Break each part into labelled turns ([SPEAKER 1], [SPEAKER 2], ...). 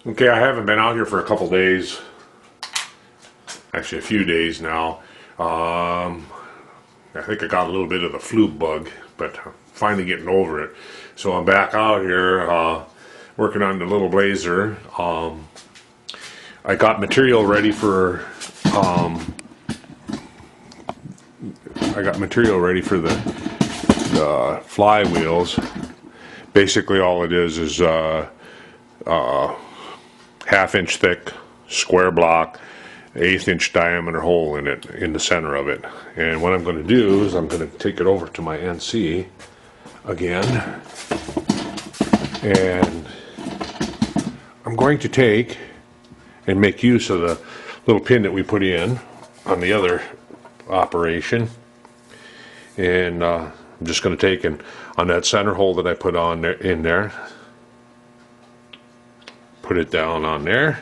[SPEAKER 1] Okay, I haven't been out here for a couple days. Actually, a few days now. I think I got a little bit of the flu bug, but I'm finally getting over it. So I'm back out here working on the little blazer. I got material ready for the flywheels. Basically, all it is half-inch thick square block, 1/8 inch diameter hole in it, in the center of it. And what I'm going to do is I'm going to take it over to my NC again, and I'm going to take and make use of the little pin that we put in on the other operation, and I'm just going to take and on that center hole that I put on there, in there, put it down on there,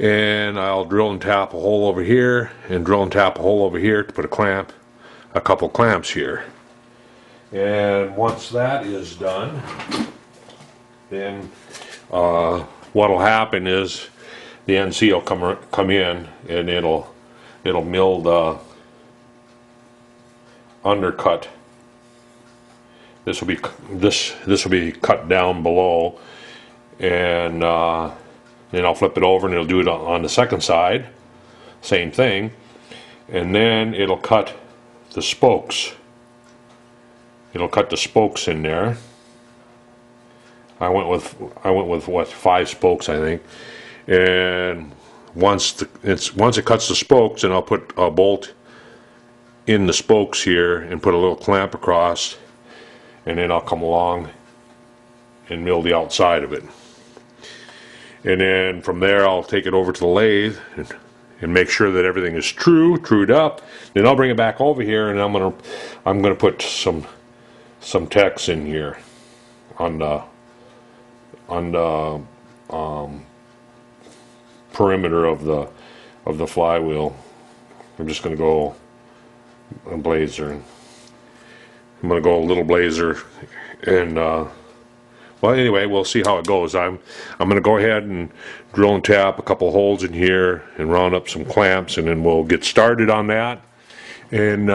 [SPEAKER 1] and I'll drill and tap a hole over here and drill and tap a hole over here to put a couple clamps here. And once that is done, then what'll happen is the NC will come in, and it'll mill the undercut. This will be cut down below, and then I'll flip it over and it'll do it on the second side, same thing, and then it'll cut the spokes. It'll cut the spokes in there. I went with what, 5 spokes, I think. And once it cuts the spokes, then I'll put a bolt in the spokes here and put a little clamp across, and then I'll come along and mill the outside of it. And then from there I'll take it over to the lathe and make sure that everything is trued up. Then I'll bring it back over here, and I'm gonna put some text in here on the perimeter of the flywheel. I'm just gonna go a blazer. I'm gonna go a little blazer, and well, anyway, we'll see how it goes. I'm gonna go ahead and drill and tap a couple holes in here and round up some clamps, and then we'll get started on that, and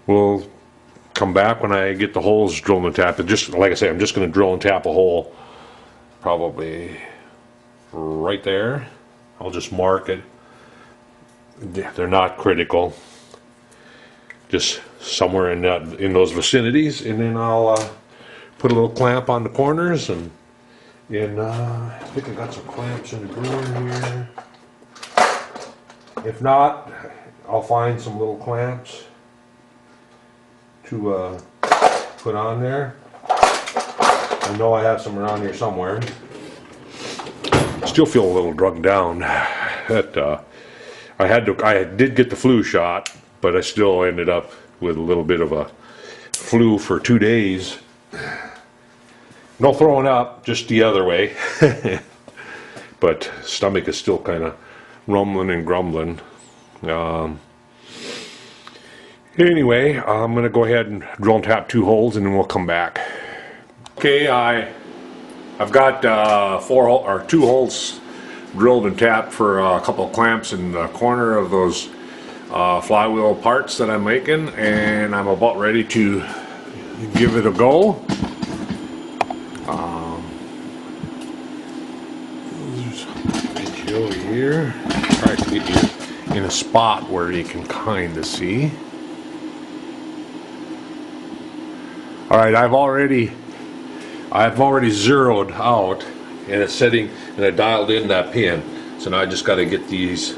[SPEAKER 1] we'll come back when I get the holes drilled and tapped. And just like I say, I'm just gonna drill and tap a hole probably right there. I'll just mark it. They're not critical, just somewhere in those vicinities, and then I'll put a little clamp on the corners, and I think I got some clamps in the drawer here. If not, I'll find some little clamps to put on there. I know I have some around here somewhere. Still feel a little drugged down. I did get the flu shot, but I still ended up with a little bit of a flu for 2 days. No throwing up, just the other way. But stomach is still kind of rumbling and grumbling. Anyway, I'm going to go ahead and drill and tap 2 holes, and then we'll come back. Okay, I've got 2 holes drilled and tapped for a couple of clamps in the corner of those flywheel parts that I'm making, and I'm about ready to give it a go. Over here, try to get you in a spot where you can kind of see. All right, I've already zeroed out, and it's setting, and I dialed in that pin. So now I just got to get these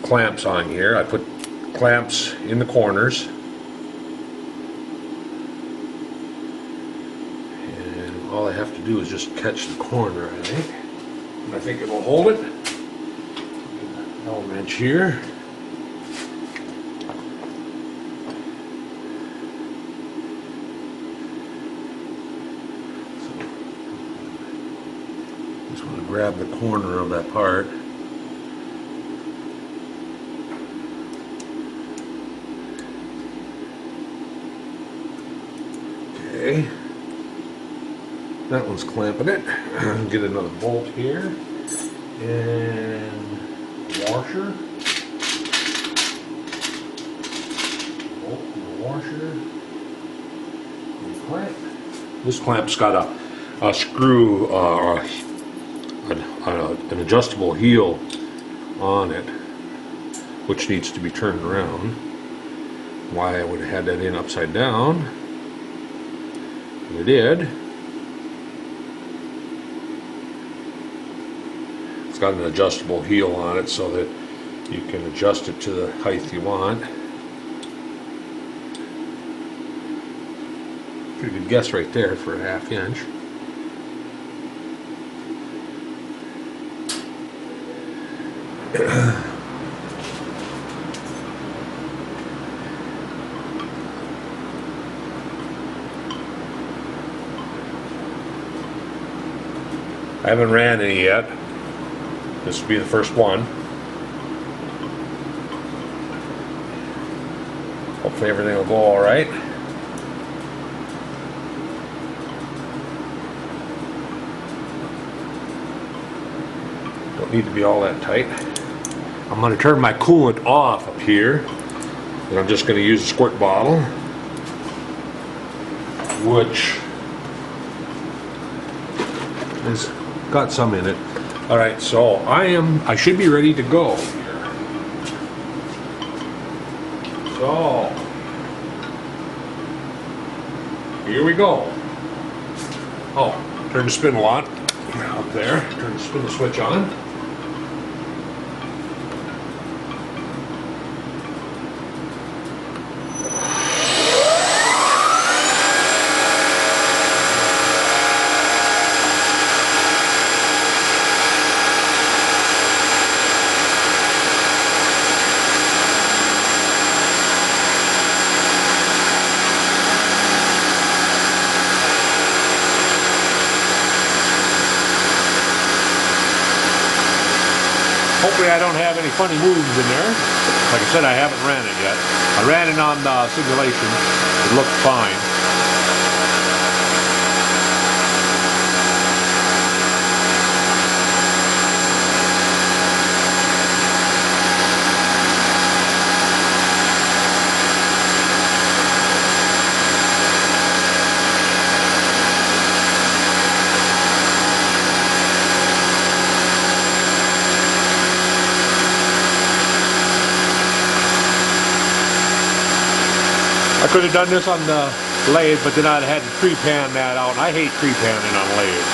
[SPEAKER 1] clamps on here. I put clamps in the corners, and all I have to do is just catch the corner, I think. And I think it will hold it. I'll wrench here. So, just want to grab the corner of that part. Okay. That one's clamping it. Get another bolt here. And washer. Bolt and the washer. And clamp. This clamp's got a screw, an adjustable heel on it, which needs to be turned around. Why I would have had that in upside down. And I did. It's got an adjustable heel on it so that you can adjust it to the height you want. Pretty good guess right there for a 1/2 inch. I haven't ran any yet. This will be the first one. Hopefully everything will go all right. Don't need to be all that tight. I'm going to turn my coolant off up here, and I'm just going to use a squirt bottle, which has got some in it. All right, so I should be ready to go here. So here we go. Oh, turn the spindle on up there. Turn the spindle switch on. Hopefully I don't have any funny moves in there. Like I said, I haven't ran it yet. I ran it on simulation. It looked fine. I could have done this on the lathe, but then I'd had to pre-pan that out. And I hate pre-panning on lathe.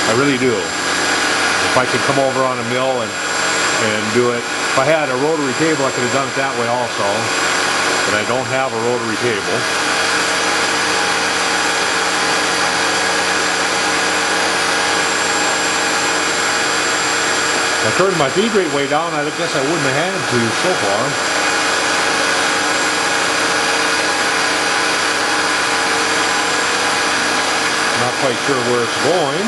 [SPEAKER 1] I really do. If I could come over on a mill and do it. If I had a rotary table, I could have done it that way also. But I don't have a rotary table. I turned my feed rate way down. I guess I wouldn't have had to so far. Not quite sure where it's going.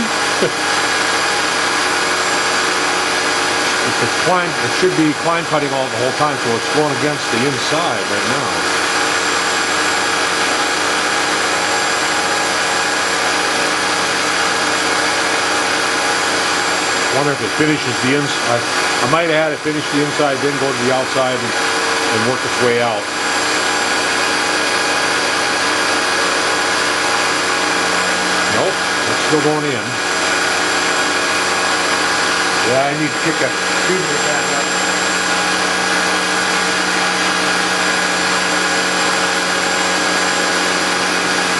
[SPEAKER 1] It should be climb cutting all the whole time, so it's going against the inside right now. I wonder if it finishes the inside. I might have had it finish the inside, then go to the outside and work its way out. Nope, it's still going in. Yeah, I need to kick a feeder back up.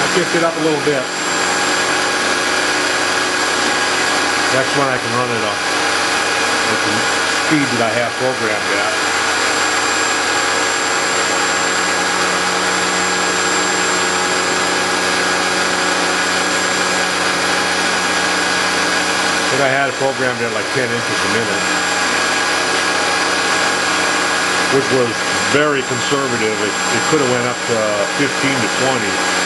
[SPEAKER 1] I kicked it up a little bit. Next one I can run it up with the speed that I have programmed at. I think I had it programmed at like 10 inches a minute, which was very conservative. It could have went up to 15 to 20.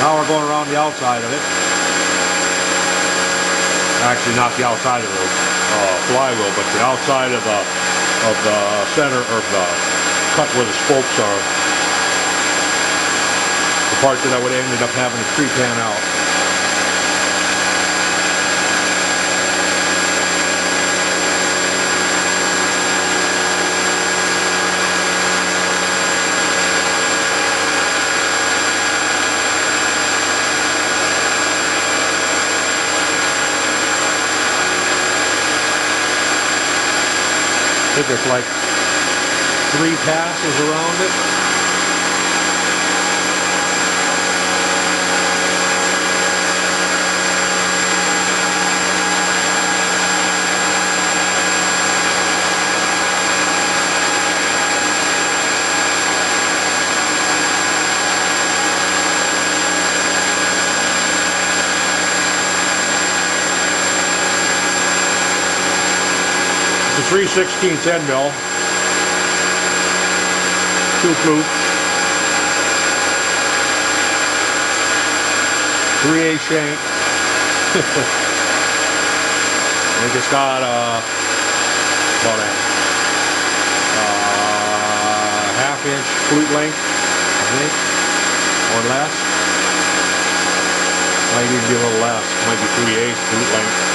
[SPEAKER 1] Now we're going around the outside of it. Actually, not the outside of the flywheel, but the outside of the center, or the cut where the spokes are. The part that I would have ended up having to pre-pan out. I think it's like 3 passes around it. It's a 3/16 end mill. 2 flute. 3/8 shank. I think it's got about a half-inch flute length, I think, or less. Might even be a little less. Might be 3/8 flute length.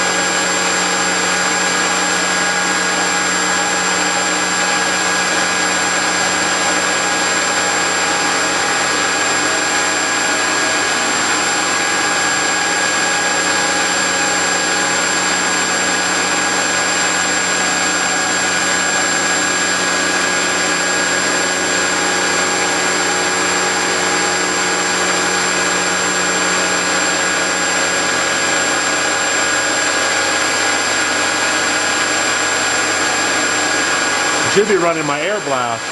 [SPEAKER 1] Should be running my air blast.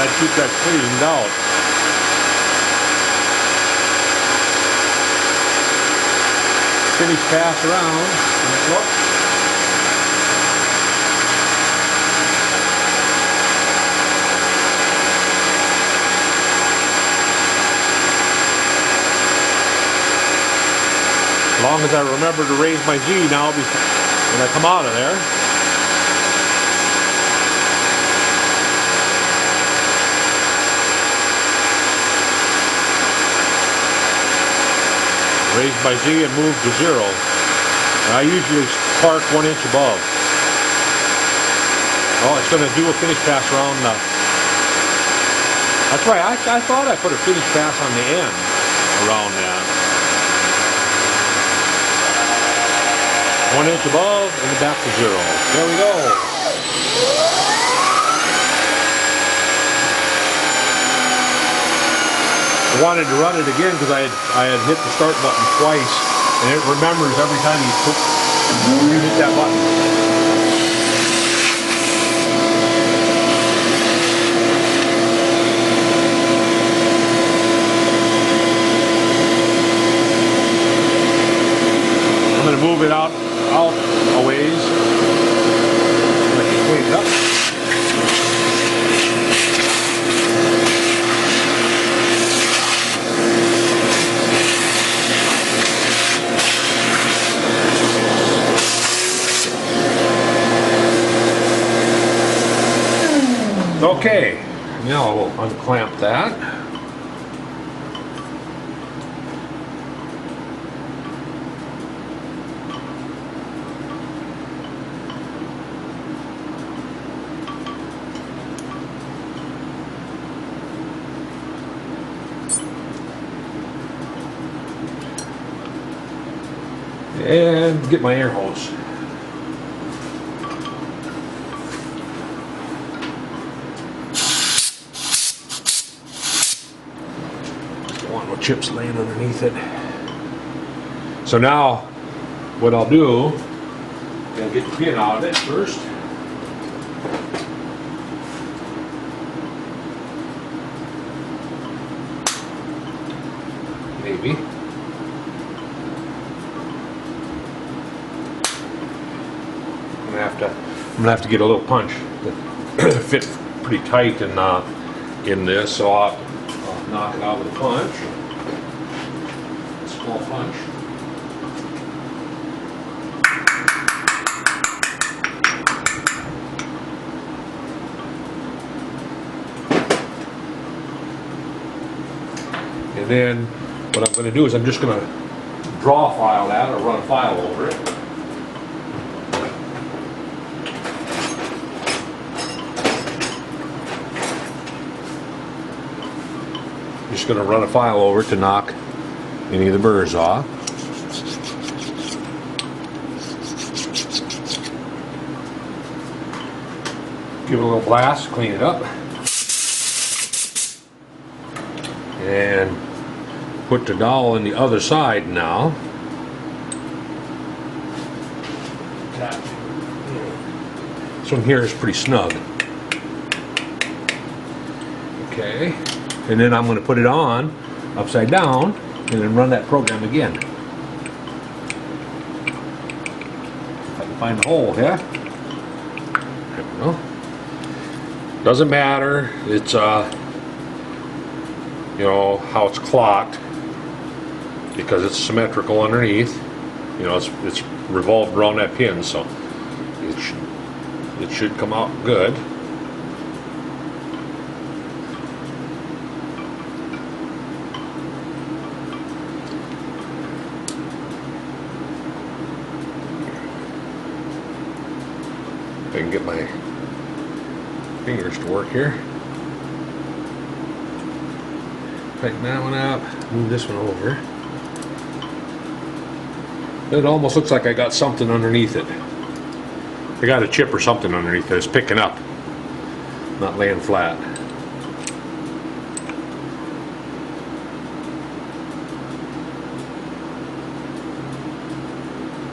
[SPEAKER 1] I'd keep that cleaned out. Finish pass around. Look. As long as I remember to raise my G now when I come out of there. Raise my Z and move to 0. And I usually park 1 inch above. Oh, it's going to do a finish pass around the... That's right, I thought I put a finish pass on the end around that. 1 inch above and back to 0. There we go. I wanted to run it again because I had hit the start button twice, and it remembers every time you hit that button. I'm going to move it out a ways. Let it clean it up. Okay, now we'll unclamp that. And get my air hose. Chips laying underneath it. So now what I'll do, I'll get the pin out of it first. Maybe. I'm gonna have to get a little punch that fits pretty tight in this, so I'll knock it out with a punch. small punch. And then what I'm going to do is I'm just going to draw file that or run a file over it. Just going to run a file over to knock any of the burrs off. Give it a little blast, clean it up. And put the dowel on the other side now. This one here is pretty snug. Okay, and then I'm going to put it on upside down and then run that program again. If I can find the hole, yeah? There we go. Doesn't matter, it's you know, how it's clocked, because it's symmetrical underneath. You know, it's revolved around that pin, so it should come out good. If I can get my fingers to work here. Tighten that one up, move this one over. It almost looks like I got something underneath it. I got a chip or something underneath it. It's picking up, not laying flat.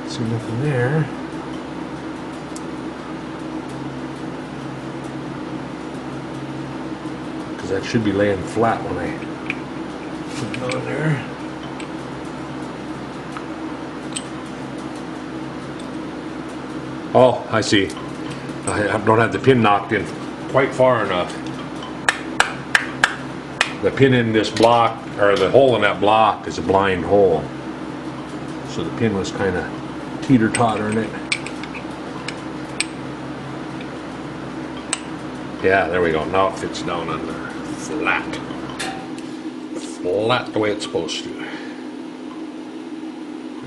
[SPEAKER 1] See nothing there. Because that should be laying flat when I put it on there. Oh, I see. I don't have the pin knocked in quite far enough. The pin in this block, or the hole in that block, is a blind hole. So the pin was kind of teeter-tottering it. Yeah, there we go. Now it fits down on there. Flat. Flat the way it's supposed to.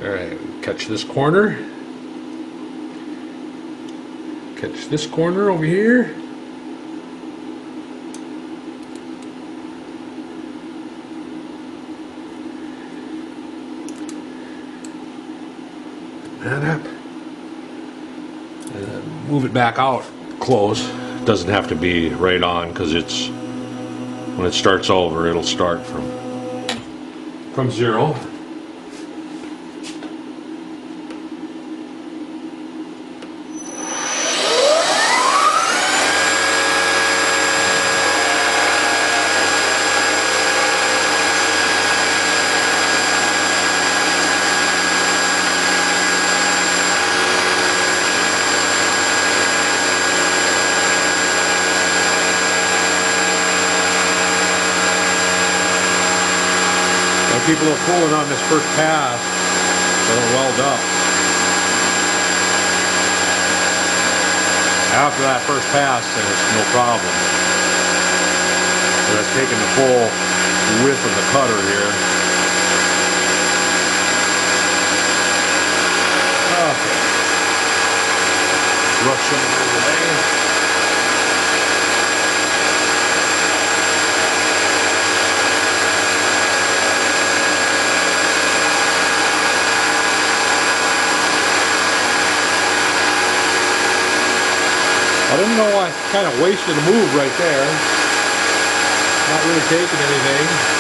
[SPEAKER 1] Alright, catch this corner. Catch this corner over here. That up. And move it back out close. It doesn't have to be right on, because it's, when it starts over, it'll start from zero. People are pulling on this first pass, they don't weld up. After that first pass, then it's no problem. So that's taking the full width of the cutter here. Okay. Rush some of it away. I didn't know I kind of wasted a move right there. Not really taking anything.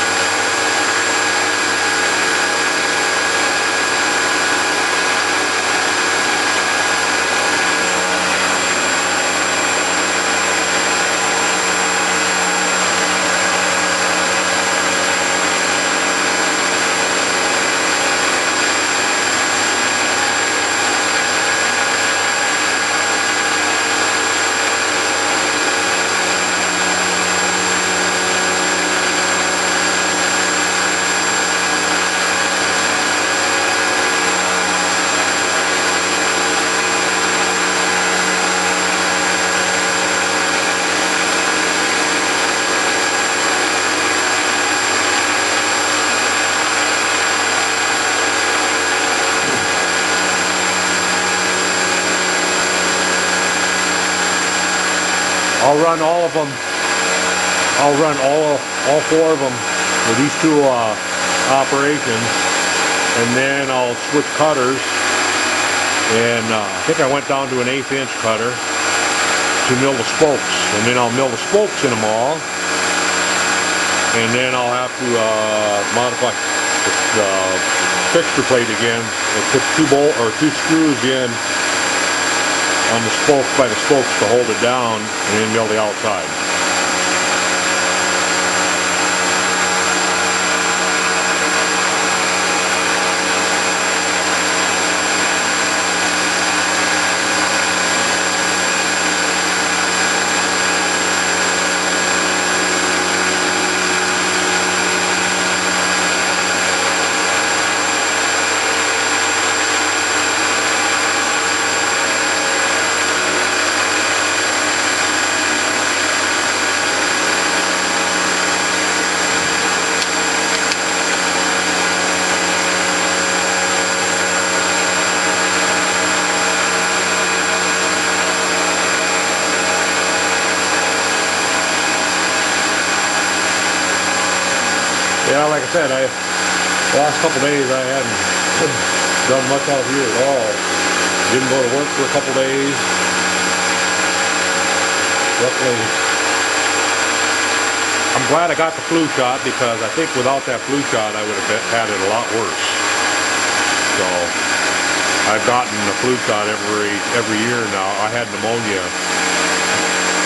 [SPEAKER 1] I'll run all of them. I'll run all 4 of them with these 2 operations, and then I'll switch cutters. And I think I went down to an 1/8 inch cutter to mill the spokes, and then I'll mill the spokes in them all, and then I'll have to modify the fixture plate again and put 2 screws in on the spokes by the spokes to hold it down, and then mill the outside. Yeah, like I said, the last couple days I hadn't done much out here at all. Didn't go to work for a couple days. Luckily, I'm glad I got the flu shot, because I think without that flu shot I would have had it a lot worse. So I've gotten the flu shot every year now. I had pneumonia.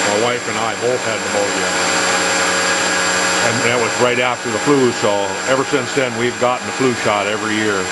[SPEAKER 1] My wife and I both had pneumonia. And that was right after the flu, so ever since then we've gotten the flu shot every year.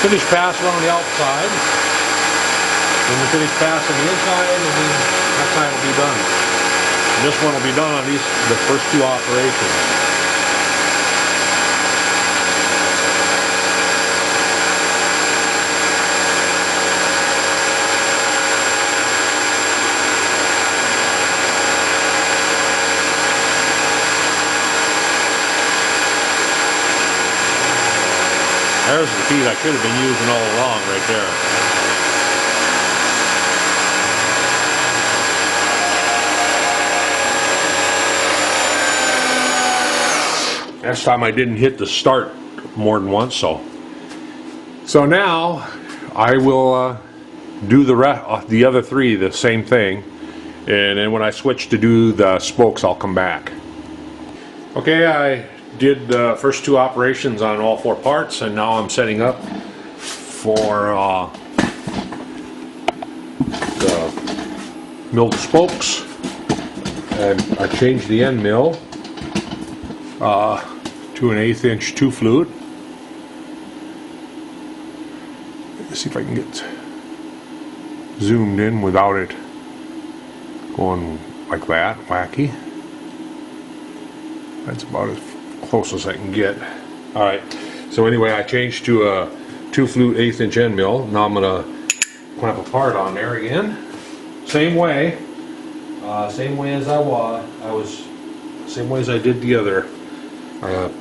[SPEAKER 1] Finish pass around the outside, then the finish pass on the inside, and then that side will be done. And this one will be done on the first 2 operations. There's the feed I should have been using all along right there. Last time I didn't hit the start more than once, so now I will do the other 3 the same thing, and then when I switch to do the spokes I'll come back. Okay, I did the first 2 operations on all 4 parts, and now I'm setting up for the mill the spokes. And I changed the end mill to an 1/8 inch 2 flute. Let's see if I can get zoomed in without it going like that, wacky. That's about as close as I can get. Alright, so anyway, I changed to a 2 flute 1/8 inch end mill. Now I'm going to clamp a part on there again. Same way as same way as I did the other.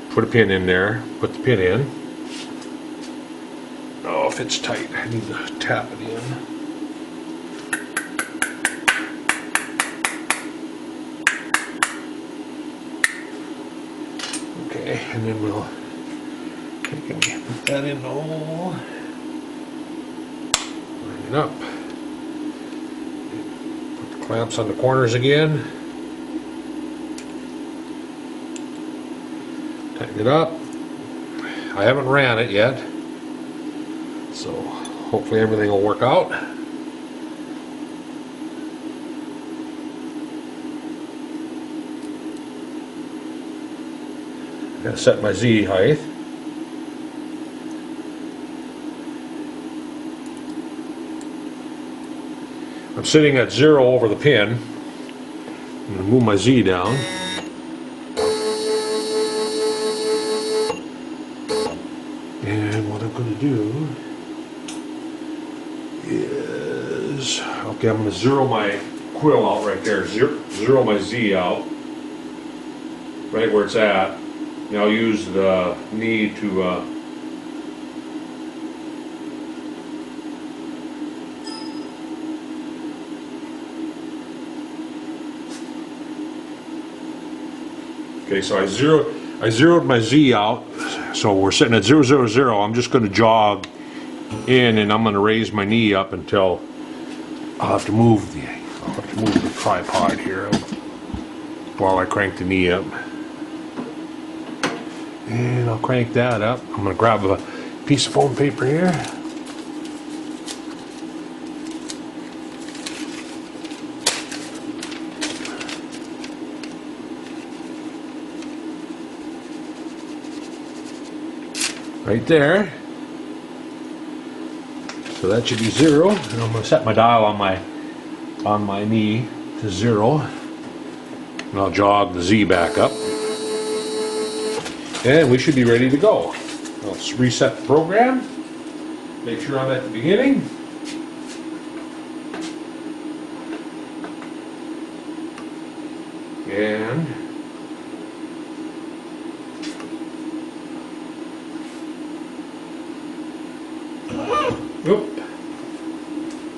[SPEAKER 1] Put a pin in there, put the pin in. Oh, if it's tight, I need to tap it in. Okay, and then we'll put that in all. Line it up. Put the clamps on the corners again. Tighten it up. I haven't ran it yet, so hopefully everything will work out. Gotta set my Z height. I'm sitting at 0 over the pin. I'm going to move my Z down. And what I'm going to do is, okay, I'm going to zero my quill out right there. Zero my Z out, right where it's at. And I'll use the knee to okay, so I zeroed my Z out, so we're sitting at 0, 0, 0. I'm just going to jog in, and I'm going to raise my knee up until I'll have to move the tripod here while I crank the knee up. And I'll crank that up. I'm going to grab a piece of foam paper here. Right there. So that should be 0. And I'm going to set my dial on my knee to 0. And I'll jog the Z back up. And we should be ready to go. Let's reset the program. Make sure I'm at the beginning. And oop.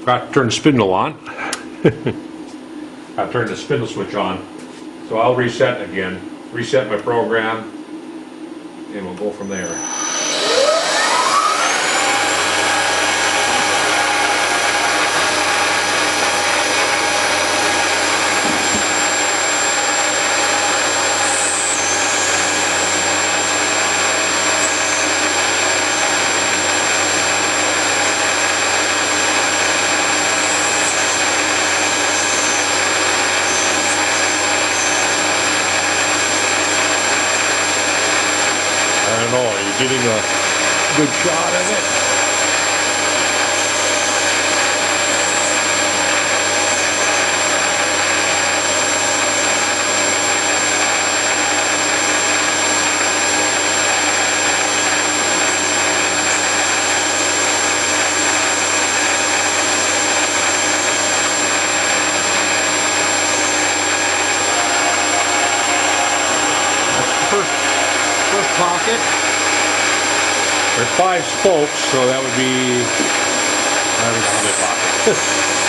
[SPEAKER 1] Got to turn the spindle on. I turned the spindle switch on. So I'll reset again. Reset my program. And we'll go from there. Getting a good shot of it. That's the first pocket. There's 5 spokes, so that would be, I don't know how many pockets.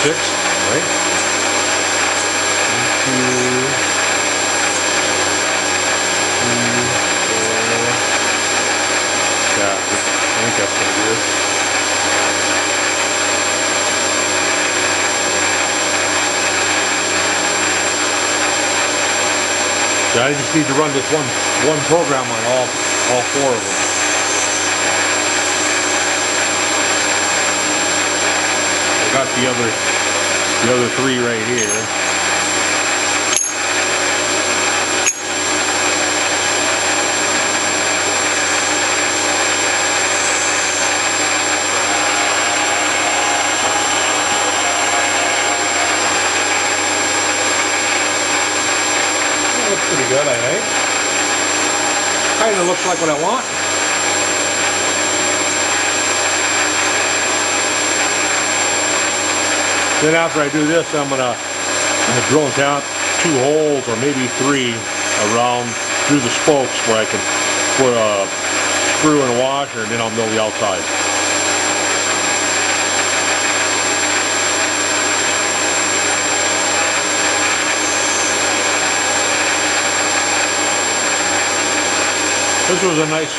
[SPEAKER 1] 6, right? 1, 2, 3, 4. Yeah, I think that's what it is. So I just need to run this one program on all 4 of them. Got the other 3 right here. That looks pretty good, I think. Kind of looks like what I want. Then after I do this, I'm gonna drill down 2 holes or maybe 3 around through the spokes where I can put a screw and a washer, and then I'll mill the outside. This was a nice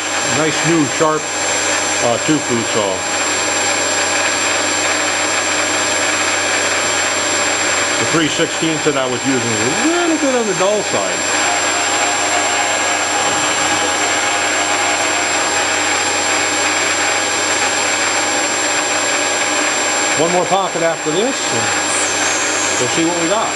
[SPEAKER 1] new sharp two-foot saw. The 3/16 that I was using was a little bit on the dull side. One more pocket after this, and we'll see what we got.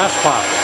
[SPEAKER 1] fast plastic.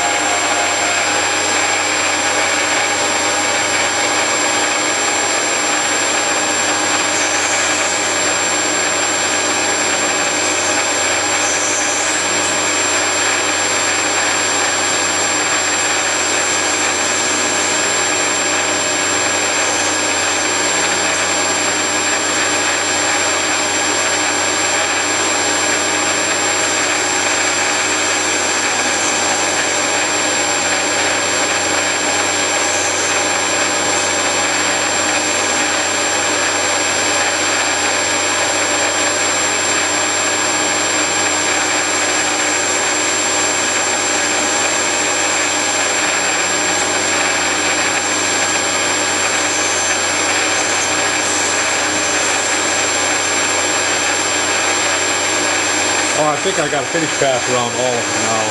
[SPEAKER 1] Oh, I think I got a finish pass around all of them now.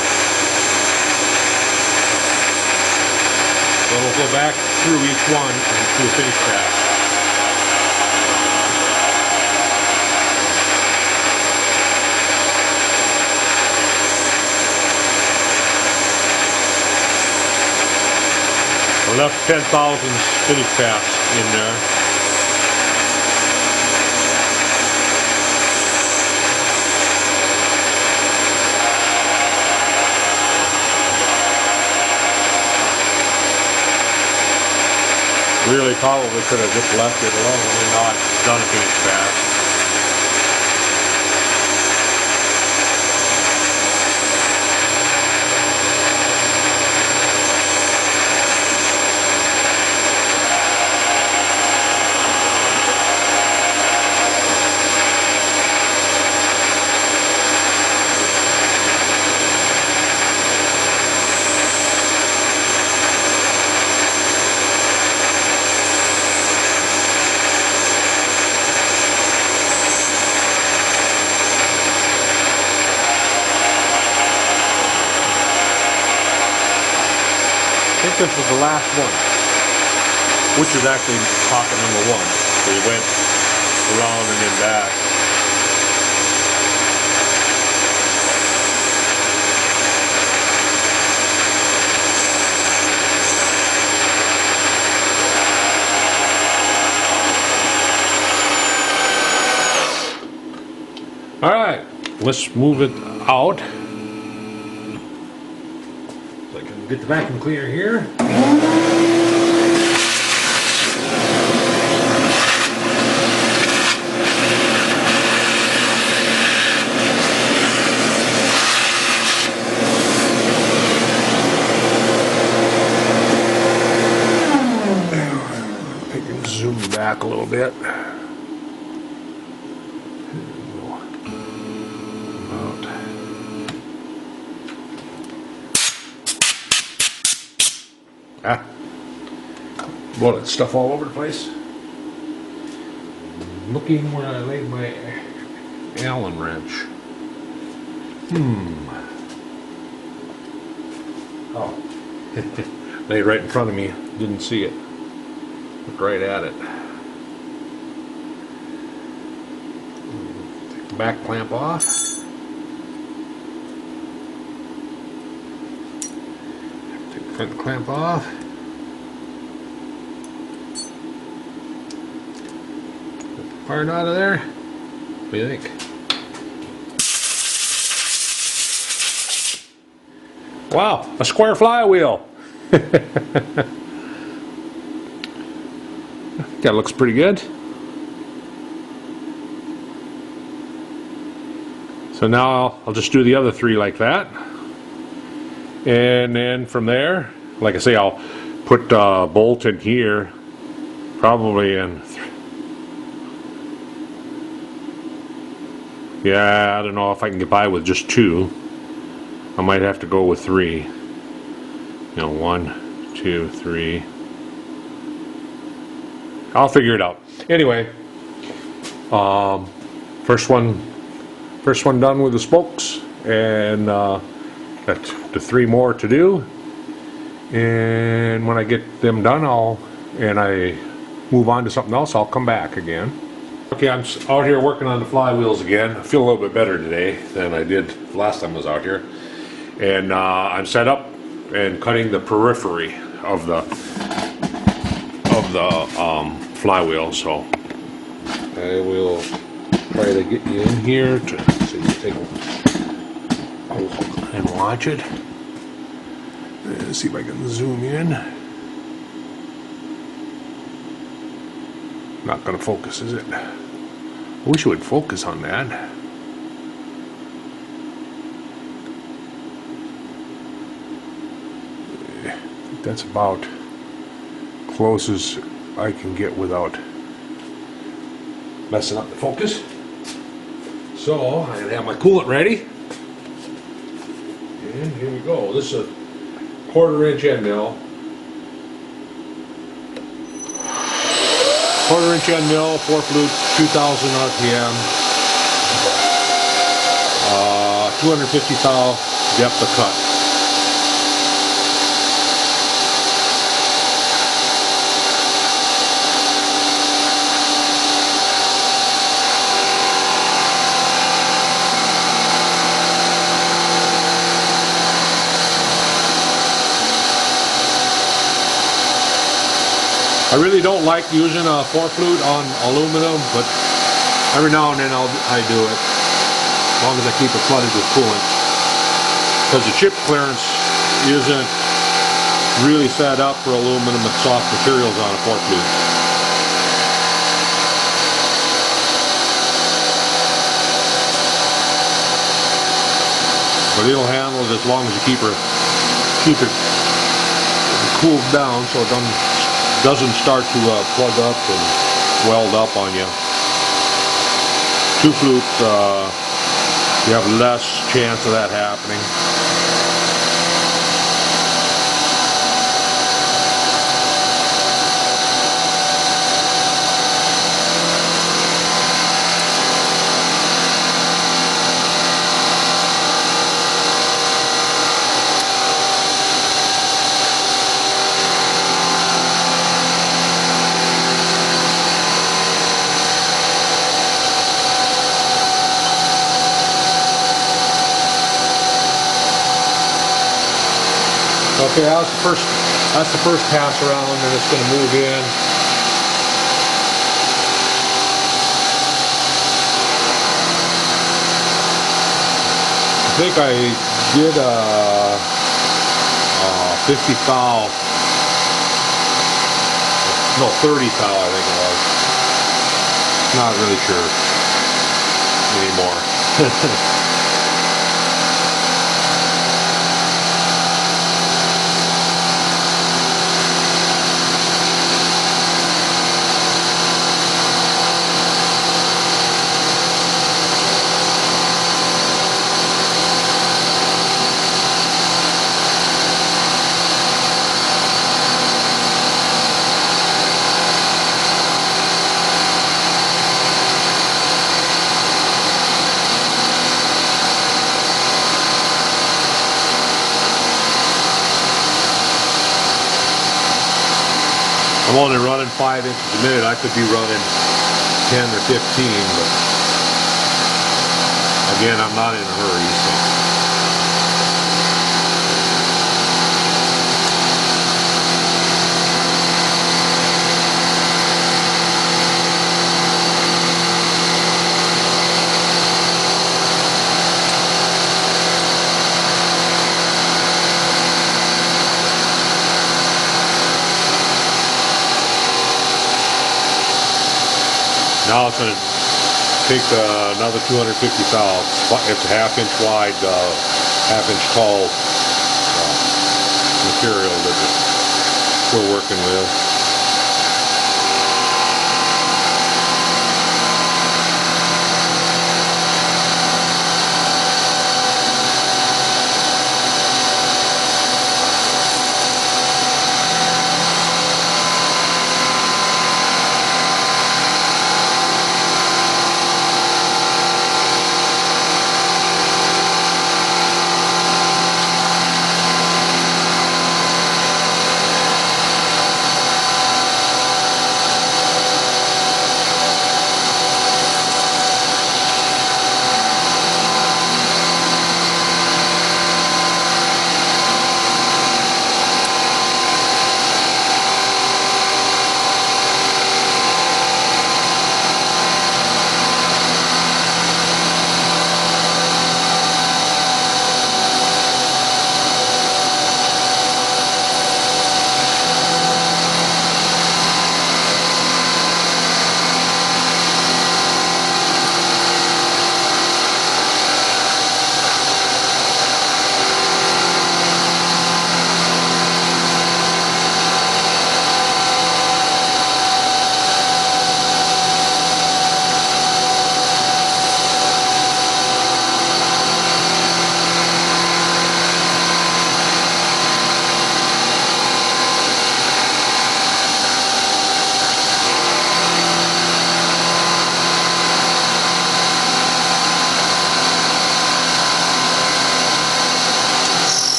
[SPEAKER 1] So we'll go back through each one and do a finish pass. I left 10,000 finish pass in there. Really probably could have just left it alone and not done a finish pass. I think this was the last one, which is actually pocket number 1. So we went around and then back. All right, let's move it out. So I can get the vacuum cleaner here. I can zoom back a little bit. Ah, blow that stuff all over the place. Looking where I laid my Allen wrench. Oh, laid right in front of me. Didn't see it. Looked right at it. Take the back clamp off. Take the front clamp off. Part out of there. What do you think? Wow, a square flywheel. That looks pretty good. So now I'll just do the other 3 like that. And then from there, like I say, I'll put a bolt in here, probably in. Yeah, I don't know if I can get by with just 2. I might have to go with 3. You know, 1, 2, 3. I'll figure it out. Anyway, first one done with the spokes, and got the 3 more to do. And when I get them done, I move on to something else, I'll come back again. Okay, I'm out here working on the flywheels again. I feel a little bit better today than I did last time I was out here. And I'm set up and cutting the periphery of the flywheel. So I will try to get you in here so you take and watch it. Let's see if I can zoom in. Not going to focus, is it? I wish it would focus on that. That's about close as I can get without messing up the focus. So I'm going to have my coolant ready. And here we go. This is a 1/4 inch end mill. 1/4 inch end mill, 4 flutes, 2000 RPM, 250 thou depth of cut. I really don't like using a 4 flute on aluminum, but every now and then I do it, as long as I keep it flooded with coolant. Because the chip clearance isn't really set up for aluminum and soft materials on a 4 flute. But it'll handle it as long as you keep it cooled down so it doesn't start to plug up and weld up on you. 2 flute, you have less chance of that happening. Okay, that's the first pass around, and it's going to move in. I think I did a 50 thou, no 30 thou I think it was. Not really sure anymore. I'm only running 5 inches a minute. I could be running 10 or 15, but again, I'm not in a hurry, so. Now it's going to take another 250 thou. It's a 1/2 inch wide, 1/2 inch tall material that we're working with.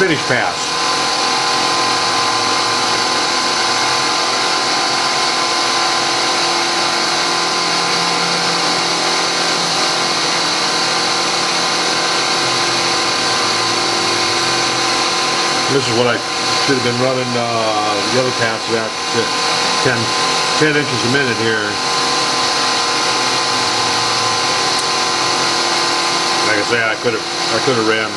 [SPEAKER 1] finish pass. This is what I should have been running the other pass at 10 inches a minute here. Like I say, I could have ran.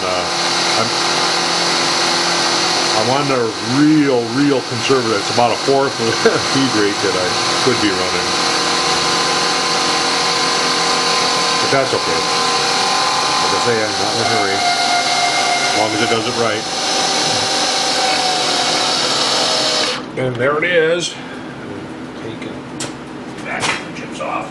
[SPEAKER 1] I'm on a real conservative. It's about a fourth of the feed rate that I could be running, but that's okay. Like I say, I'm not in a hurry, as long as it does it right. And there it is. Taking back the chips off.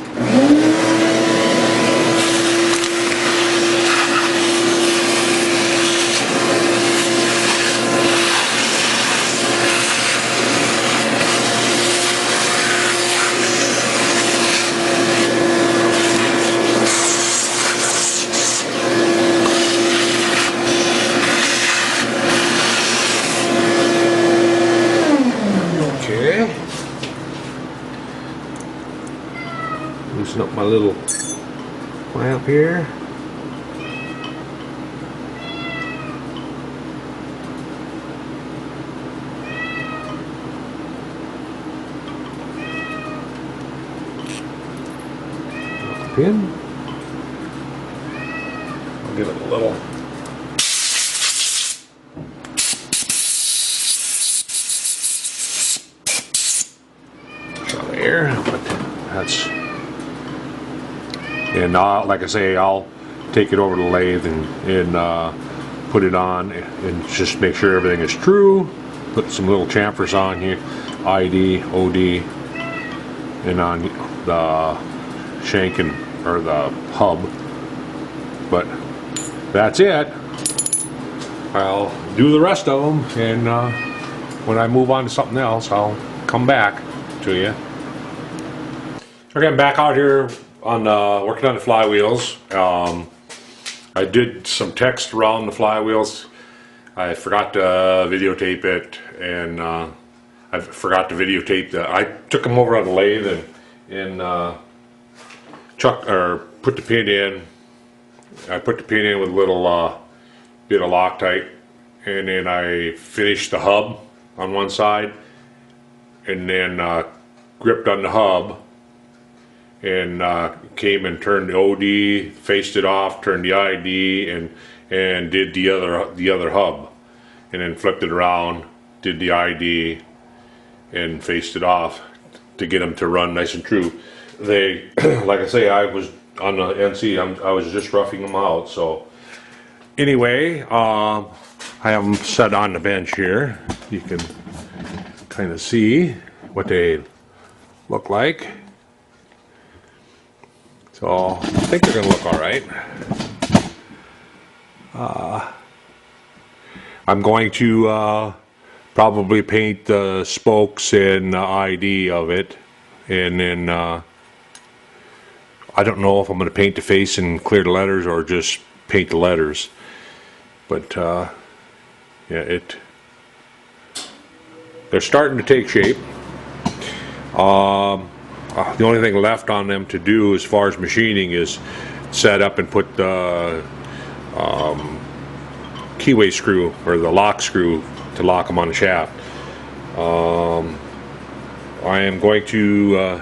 [SPEAKER 1] Loosen up my little clamp here. Pin. I'll give it a little. Shot of air, but that's. And like I say, I'll take it over to the lathe and put it on and just make sure everything is true. Put some little chamfers on here, ID, OD, and on the shank or the hub. But that's it. I'll do the rest of them, and when I move on to something else, I'll come back to you. Okay, I'm back out here on working on the flywheels. I did some text around the flywheels. I forgot to videotape it, and I forgot to videotape I took them over on the lathe and put the pin in. I put the pin in with a little bit of Loctite, and then I finished the hub on one side, and then gripped on the hub, and came and turned the OD, faced it off, turned the ID, and did the other hub, and then flipped it around, did the ID, and faced it off to get them to run nice and true. They, like I say, I was on the NC. I was just roughing them out. So anyway, I have them set on the bench here. You can kind of see what they look like. So I think they're going to look all right. I'm going to probably paint the spokes and the ID of it, and then I don't know if I'm going to paint the face and clear the letters or just paint the letters. But yeah, they're starting to take shape. The only thing left on them to do as far as machining is set up and put the keyway screw or the lock screw to lock them on the shaft. I am going to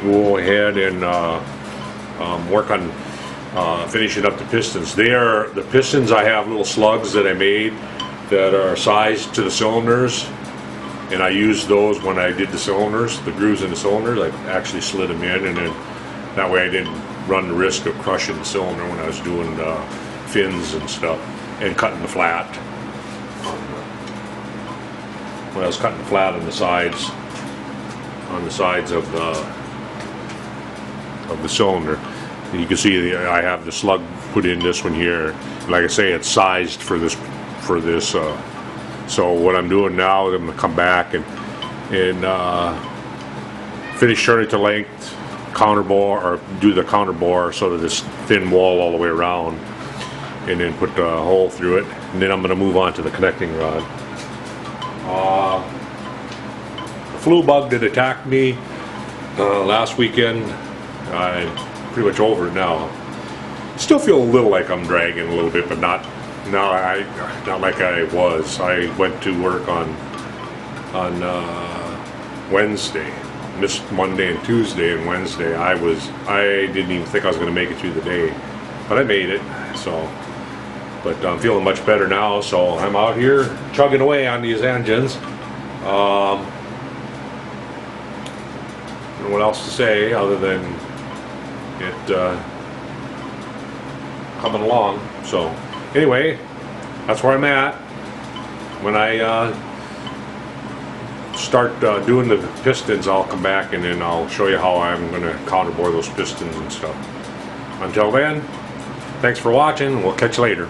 [SPEAKER 1] go ahead and work on finishing up the pistons. The pistons, I have little slugs that I made that are sized to the cylinders, and I used those when I did the cylinders, the grooves in the cylinders. I actually slid them in, and then that way I didn't run the risk of crushing the cylinder when I was doing fins and stuff, and cutting the flat. When I was cutting the flat on the sides of the cylinder, you can see I have the slug put in this one here. Like I say, it's sized for this. So what I'm doing now is I'm going to come back and finish turning to length, counter bore, or do the counter bore sort of this thin wall all the way around, and then put the hole through it, and then I'm going to move on to the connecting rod. The flu bug that attacked me last weekend, I'm pretty much over it now. Still feel a little like I'm dragging a little bit, but not like I was. I went to work on Wednesday, missed Monday and Tuesday, and Wednesday I didn't even think I was going to make it through the day, but I made it. So, but I'm feeling much better now. So I'm out here chugging away on these engines. I don't know what else to say other than it coming along. So anyway, that's where I'm at. When I start doing the pistons, I'll come back and then I'll show you how I'm going to counterbore those pistons and stuff. Until then, thanks for watching. We'll catch you later.